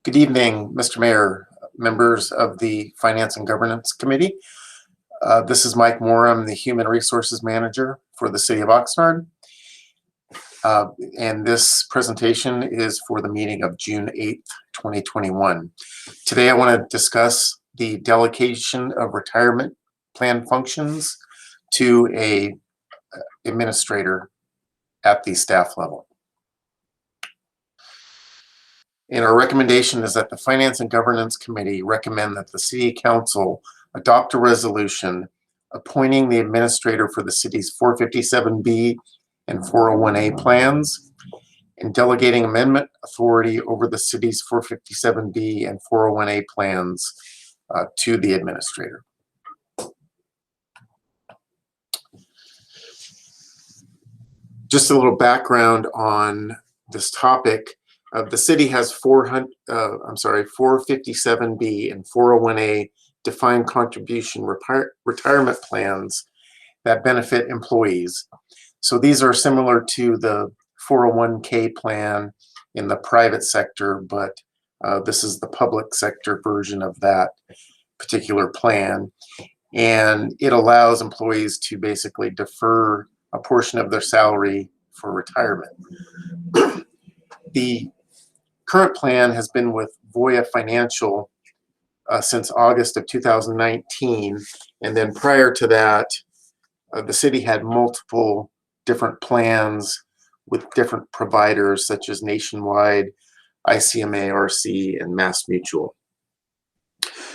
Good evening, Mr. Mayor, members of the Finance and Governance Committee. This is Mike Moore. I'm the Human Resources Manager for the City of Oxnard. And this presentation is for the meeting of June 8th, 2021. Today, I want to discuss the delegation of retirement plan functions to an administrator at the staff level. And our recommendation is that the Finance and Governance Committee recommend that the City Council adopt a resolution appointing the administrator for the city's 457B and 401A plans and delegating amendment authority over the city's 457B and 401A plans to the administrator. Just a little background on this topic. The city has 457B and 401A defined contribution retirement plans that benefit employees. So these are similar to the 401k plan in the private sector, but this is the public sector version of that particular plan. And it allows employees to basically defer a portion of their salary for retirement. The current plan has been with Voya Financial since August of 2019. And then prior to that, the city had multiple different plans with different providers such as Nationwide, ICMA, RC, and Mass Mutual.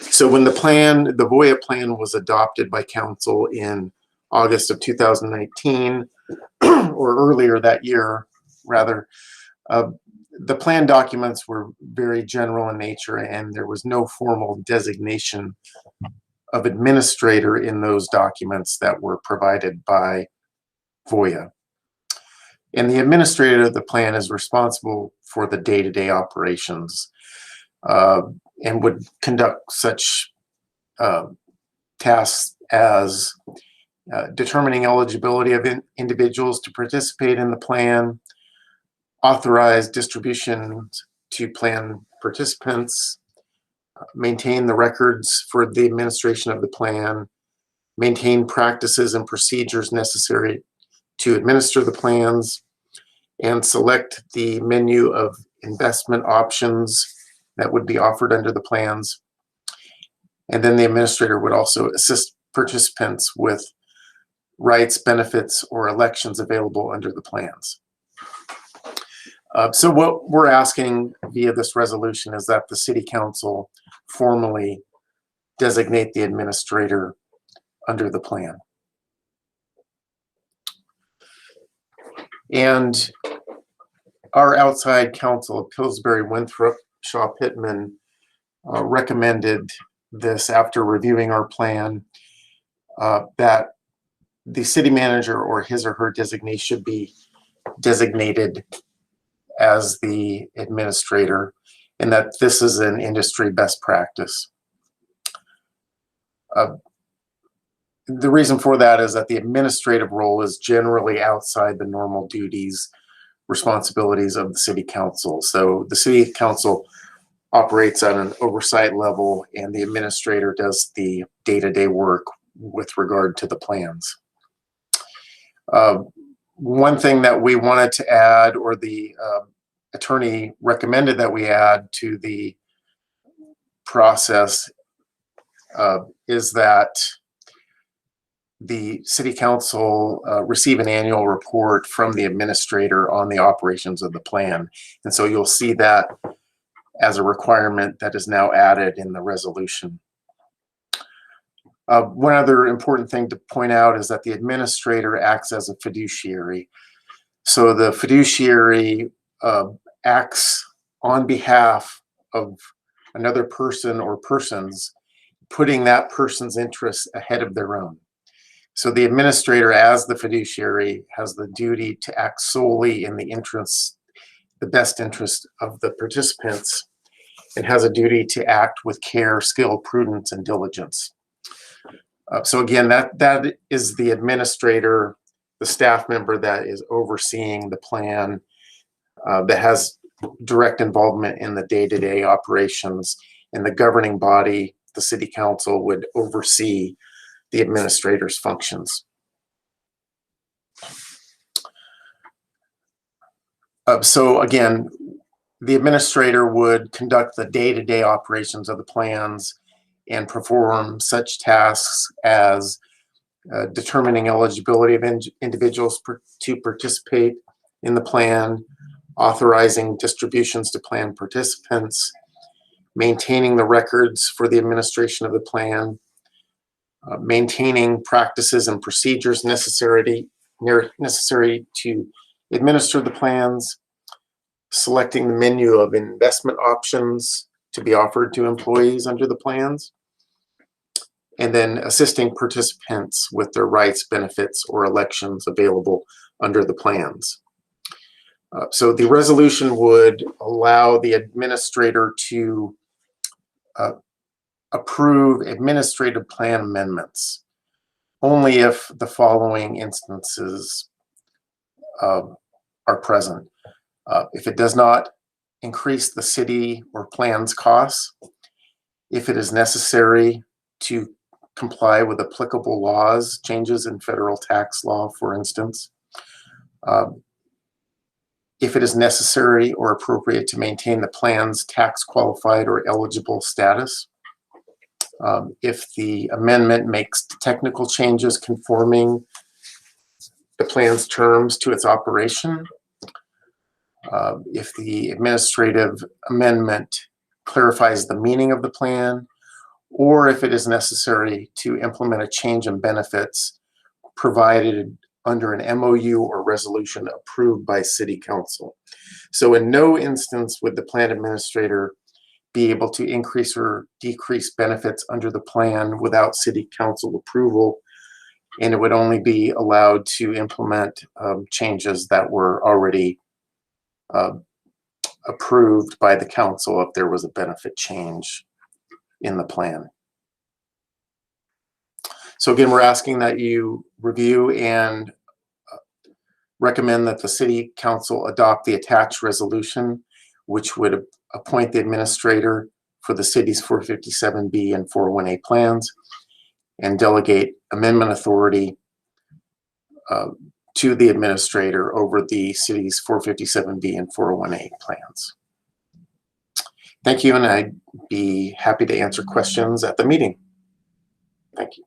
So when the Voya plan was adopted by council in August of 2019, or earlier that year, rather, the plan documents were very general in nature, and there was no formal designation of administrator in those documents that were provided by Voya. And the administrator of the plan is responsible for the day-to-day operations and would conduct such tasks as determining eligibility of individuals to participate in the plan, authorize distributions to plan participants, maintain the records for the administration of the plan, maintain practices and procedures necessary to administer the plans, and select the menu of investment options that would be offered under the plans. And then the administrator would also assist participants with rights, benefits, or elections available under the plans. So what we're asking via this resolution is that the City Council formally designate the administrator under the plan. And our outside counsel of Pillsbury, Winthrop, Shaw Pittman recommended this after reviewing our plan, that the city manager or his or her designee should be designated as the administrator, and that this is an industry best practice. The reason for that is that the administrative role is generally outside the normal duties, responsibilities of the City Council. So the City Council operates at an oversight level, and the administrator does the day-to-day work with regard to the plans. One thing that we wanted to add, or the attorney recommended that we add to the process, is that the City Council receive an annual report from the administrator on the operations of the plan. And so you'll see that as a requirement that is now added in the resolution. One other important thing to point out is that the administrator acts as a fiduciary. So the fiduciary acts on behalf of another person or persons, putting that person's interests ahead of their own. So the administrator, as the fiduciary, has the duty to act solely in the best interest of the participants, and has a duty to act with care, skill, prudence, and diligence. So again, that is the administrator, the staff member that is overseeing the plan, that has direct involvement in the day-to-day operations, and the governing body, the city council, would oversee the administrator's functions. So again, the administrator would conduct the day-to-day operations of the plans and perform such tasks as determining eligibility of individuals to participate in the plan, authorizing distributions to plan participants, maintaining the records for the administration of the plan, maintaining practices and procedures necessary to administer the plans, selecting the menu of investment options to be offered to employees under the plans, and then assisting participants with their rights, benefits, or elections available under the plans. So the resolution would allow the administrator to approve administrative plan amendments only if the following instances are present. If it does not increase the city or plan's costs, if it is necessary to comply with applicable laws, changes in federal tax law, for instance, if it is necessary or appropriate to maintain the plan's tax qualified or eligible status, if the amendment makes technical changes conforming the plan's terms to its operation, if the administrative amendment clarifies the meaning of the plan, or if it is necessary to implement a change in benefits provided under an MOU or resolution approved by City Council. So in no instance would the plan administrator be able to increase or decrease benefits under the plan without City Council approval, and it would only be allowed to implement changes that were already approved by the council if there was a benefit change in the plan. So again, we're asking that you review and recommend that the City Council adopt the attached resolution, which would appoint the administrator for the city's 457B and 401A plans and delegate amendment authority to the administrator over the city's 457B and 401A plans. Thank you, and I'd be happy to answer questions at the meeting. Thank you.